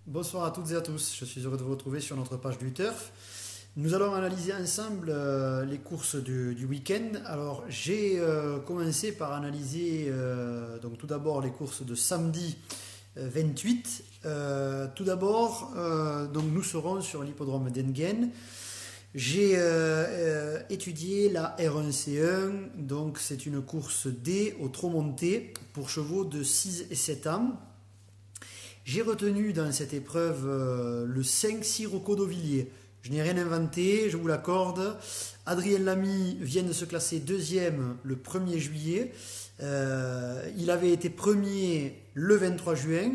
Bonsoir à toutes et à tous, je suis heureux de vous retrouver sur notre page du Turf. Nous allons analyser ensemble les courses du week-end. Alors j'ai commencé par analyser donc tout d'abord les courses de samedi 28. Tout d'abord, donc nous serons sur l'hippodrome d'Enghien. J'ai étudié la R1C1, donc c'est une course D au trot monté pour chevaux de 6 et 7 ans. J'ai retenu dans cette épreuve le 5 Sirocco d'Auvilliers. Je n'ai rien inventé, je vous l'accorde. Adrien Lamy vient de se classer deuxième le 1er juillet. Il avait été premier le 23 juin.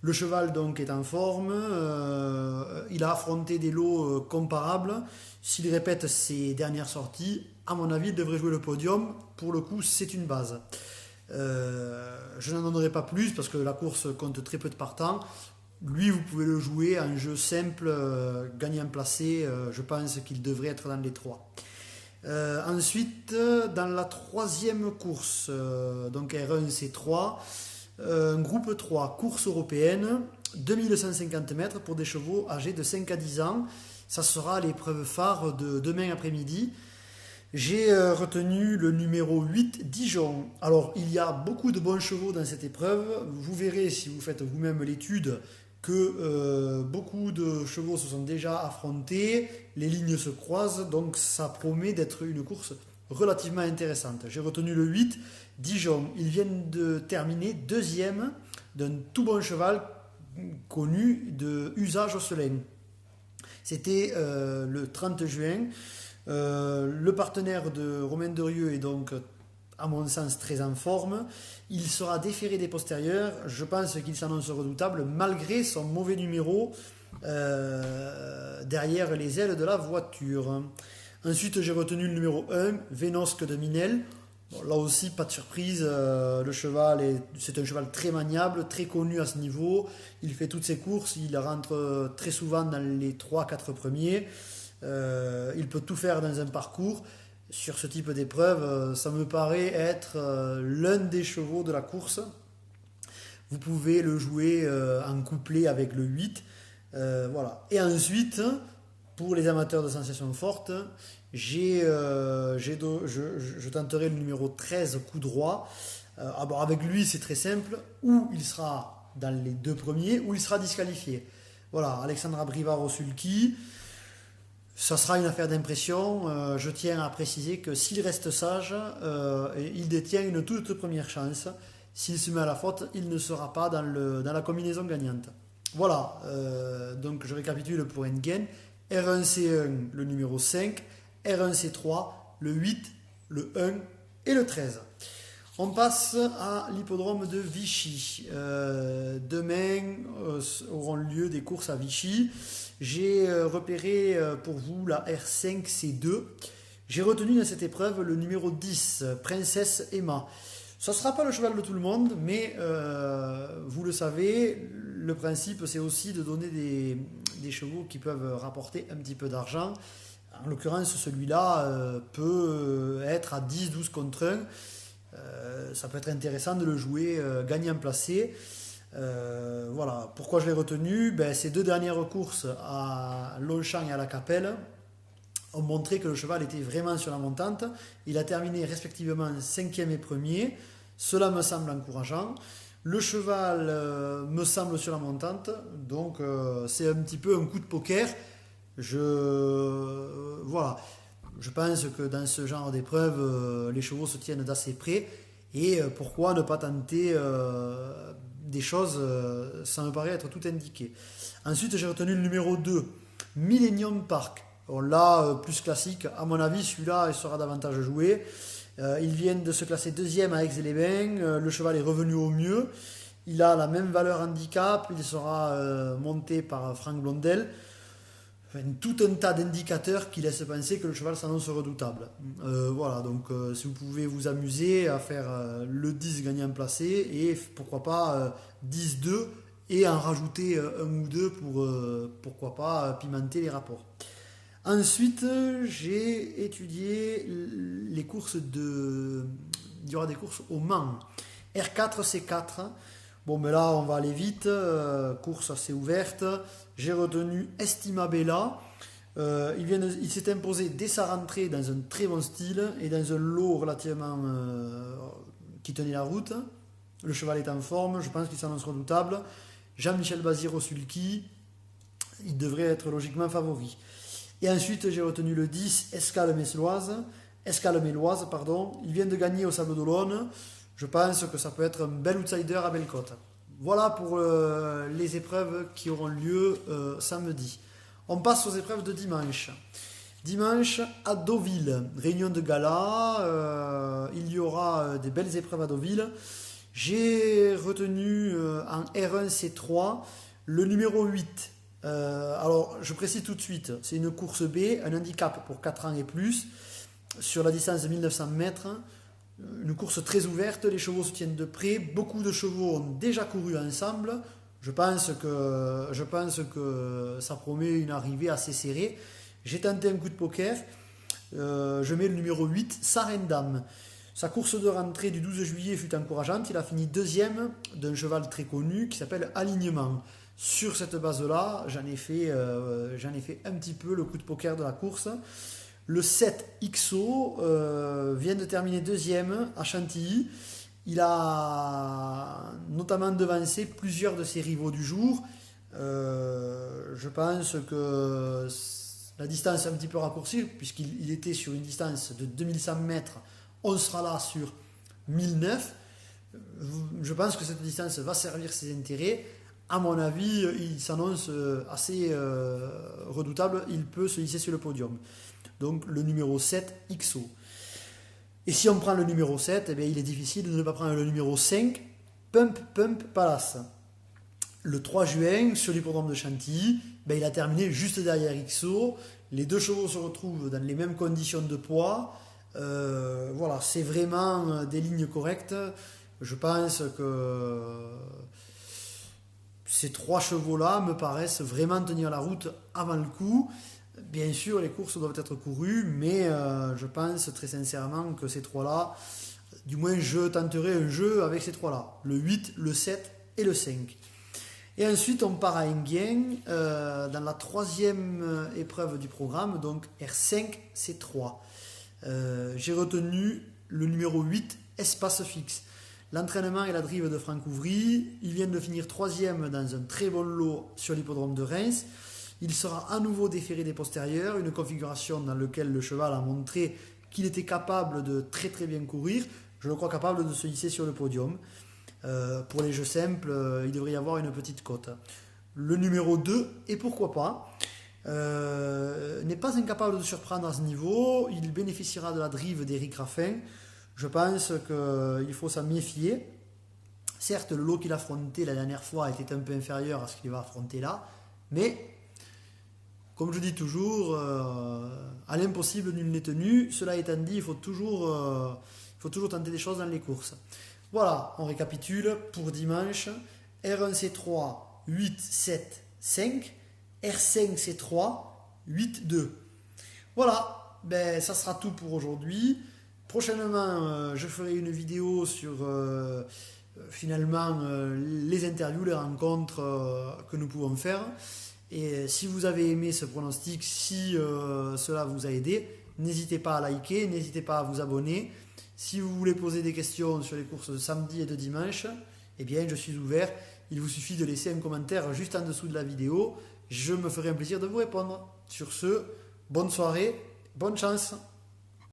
Le cheval donc est en forme. Il a affronté des lots comparables. S'il répète ses dernières sorties, à mon avis, il devrait jouer le podium. Pour le coup, c'est une base. Je n'en donnerai pas plus parce que la course compte très peu de partants. Lui, vous pouvez le jouer en jeu simple, gagnant placé. Je pense qu'il devrait être dans les trois. Ensuite, dans la troisième course, donc R1 C3, groupe 3, course européenne, 2150 mètres pour des chevaux âgés de 5 à 10 ans. Ça sera l'épreuve phare de demain après-midi. J'ai retenu le numéro 8, Dijon. Alors, il y a beaucoup de bons chevaux dans cette épreuve. Vous verrez, si vous faites vous-même l'étude, que beaucoup de chevaux se sont déjà affrontés. Les lignes se croisent, donc ça promet d'être une course relativement intéressante. J'ai retenu le 8, Dijon. Ils viennent de terminer deuxième d'un tout bon cheval connu de Usage Osselin. C'était le 30 juin. Le partenaire de Romain Derieux est donc, à mon sens, très en forme. Il sera déféré des postérieurs. Je pense qu'il s'annonce redoutable malgré son mauvais numéro derrière les ailes de la voiture. Ensuite, j'ai retenu le numéro 1, Vénosque de Minel. Bon, là aussi, pas de surprise. Le cheval, c'est un cheval très maniable, très connu à ce niveau. Il fait toutes ses courses. Il rentre très souvent dans les 3-4 premiers. Il peut tout faire dans un parcours. Sur ce type d'épreuve, ça me paraît être l'un des chevaux de la course. Vous pouvez le jouer en couplet avec le 8. Voilà. Et ensuite, pour les amateurs de sensations fortes, je tenterai le numéro 13, coup droit. Bon, avec lui, c'est très simple. Ou il sera dans les deux premiers, ou il sera disqualifié. Voilà, Alexandra Brivard au sulky. Ça sera une affaire d'impression. Je tiens à préciser que s'il reste sage, il détient une toute première chance. S'il se met à la faute, il ne sera pas dans la combinaison gagnante. Voilà, donc je récapitule pour Enghien. R1C1, le numéro 5. R1C3, le 8, le 1 et le 13. On passe à l'hippodrome de Vichy. Demain auront lieu des courses à Vichy. J'ai repéré pour vous la R5C2. J'ai retenu dans cette épreuve le numéro 10, Princesse Emma. Ça ne sera pas le cheval de tout le monde, mais vous le savez, le principe c'est aussi de donner des chevaux qui peuvent rapporter un petit peu d'argent. En l'occurrence, celui-là peut être à 10-12 contre 1. Ça peut être intéressant de le jouer gagnant placé. Voilà. Pourquoi je l'ai retenu? Ces deux dernières courses à Longchamp et à la Capelle ont montré que le cheval était vraiment sur la montante. Il a terminé respectivement 5e et 1er. Cela me semble encourageant. Le cheval me semble sur la montante. Donc c'est un petit peu un coup de poker. Voilà. Je pense que dans ce genre d'épreuve, les chevaux se tiennent d'assez près. Et pourquoi ne pas tenter des choses, ça me paraît être tout indiqué. Ensuite, j'ai retenu le numéro 2, Millennium Park. Bon, là, plus classique, à mon avis, celui-là il sera davantage joué. Ils viennent de se classer deuxième à Aix-les-Bains. Le cheval est revenu au mieux. Il a la même valeur handicap. Il sera monté par Franck Blondel. Enfin, tout un tas d'indicateurs qui laissent penser que le cheval s'annonce redoutable. Voilà, donc si vous pouvez vous amuser à faire le 10 gagnant placé et pourquoi pas 10-2 et en rajouter un ou deux pour pourquoi pas pimenter les rapports. Ensuite, j'ai étudié les courses il y aura des courses au Mans. R4, C4. Bon, mais là, on va aller vite. Course assez ouverte. J'ai retenu Estimabella. Il s'est imposé dès sa rentrée dans un très bon style et dans un lot relativement qui tenait la route. Le cheval est en forme, je pense qu'il s'annonce redoutable. Jean-Michel Bazir au sulky, il devrait être logiquement favori. Et ensuite, j'ai retenu le 10, Escale Méloise. Il vient de gagner au Sable d'Olonne. Je pense que ça peut être un bel outsider à Bellecote. Voilà pour les épreuves qui auront lieu samedi. On passe aux épreuves de dimanche. Dimanche à Deauville, réunion de gala. Il y aura des belles épreuves à Deauville. J'ai retenu en R1 C3 le numéro 8. Alors, je précise tout de suite, c'est une course B, un handicap pour 4 ans et plus, sur la distance de 1900 mètres. Une course très ouverte, les chevaux se tiennent de près, beaucoup de chevaux ont déjà couru ensemble. Je pense que ça promet une arrivée assez serrée. J'ai tenté un coup de poker, je mets le numéro 8, Sarendam. Sa course de rentrée du 12 juillet fut encourageante, il a fini deuxième d'un cheval très connu qui s'appelle Alignement. Sur cette base-là, j'en ai fait un petit peu le coup de poker de la course. Le 7 XO vient de terminer deuxième à Chantilly. Il a notamment devancé plusieurs de ses rivaux du jour. Je pense que la distance est un petit peu raccourcie puisqu'il était sur une distance de 2100 mètres. On sera là sur 1009. Je pense que cette distance va servir ses intérêts. À mon avis, il s'annonce assez redoutable. Il peut se hisser sur le podium. Donc le numéro 7, XO. Et si on prend le numéro 7, eh bien, il est difficile de ne pas prendre le numéro 5, Pump Palace. Le 3 juin, sur l'hippodrome de Chantilly, il a terminé juste derrière XO. Les deux chevaux se retrouvent dans les mêmes conditions de poids. Voilà, c'est vraiment des lignes correctes. Je pense que ces trois chevaux-là me paraissent vraiment tenir la route avant le coup. Bien sûr, les courses doivent être courues, mais je pense très sincèrement que ces trois-là, du moins je tenterai un jeu avec ces trois-là, le 8, le 7 et le 5. Et ensuite, on part à Enghien, dans la troisième épreuve du programme, donc R5, C3. J'ai retenu le numéro 8, Espace Fixe. L'entraînement et la drive de Franck Ouvry, il vient de finir troisième dans un très bon lot sur l'hippodrome de Reims. Il sera à nouveau déféré des postérieurs, une configuration dans laquelle le cheval a montré qu'il était capable de très très bien courir. Je le crois capable de se hisser sur le podium. Pour les jeux simples, il devrait y avoir une petite cote. Le numéro 2, et pourquoi pas, n'est pas incapable de surprendre à ce niveau. Il bénéficiera de la drive d'Éric Raffin. Je pense qu'il faut s'en méfier. Certes, le lot qu'il a affronté la dernière fois était un peu inférieur à ce qu'il va affronter là, mais comme je dis toujours, à l'impossible nul n'est tenu. Cela étant dit, il faut toujours tenter des choses dans les courses. Voilà, on récapitule pour dimanche. R1 C3, 8, 7, 5. R5 C3, 8, 2. Voilà, ça sera tout pour aujourd'hui. Prochainement, je ferai une vidéo sur finalement les interviews, les rencontres que nous pouvons faire. Et si vous avez aimé ce pronostic, si cela vous a aidé, n'hésitez pas à liker, n'hésitez pas à vous abonner. Si vous voulez poser des questions sur les courses de samedi et de dimanche, eh bien je suis ouvert. Il vous suffit de laisser un commentaire juste en dessous de la vidéo. Je me ferai un plaisir de vous répondre. Sur ce, bonne soirée, bonne chance.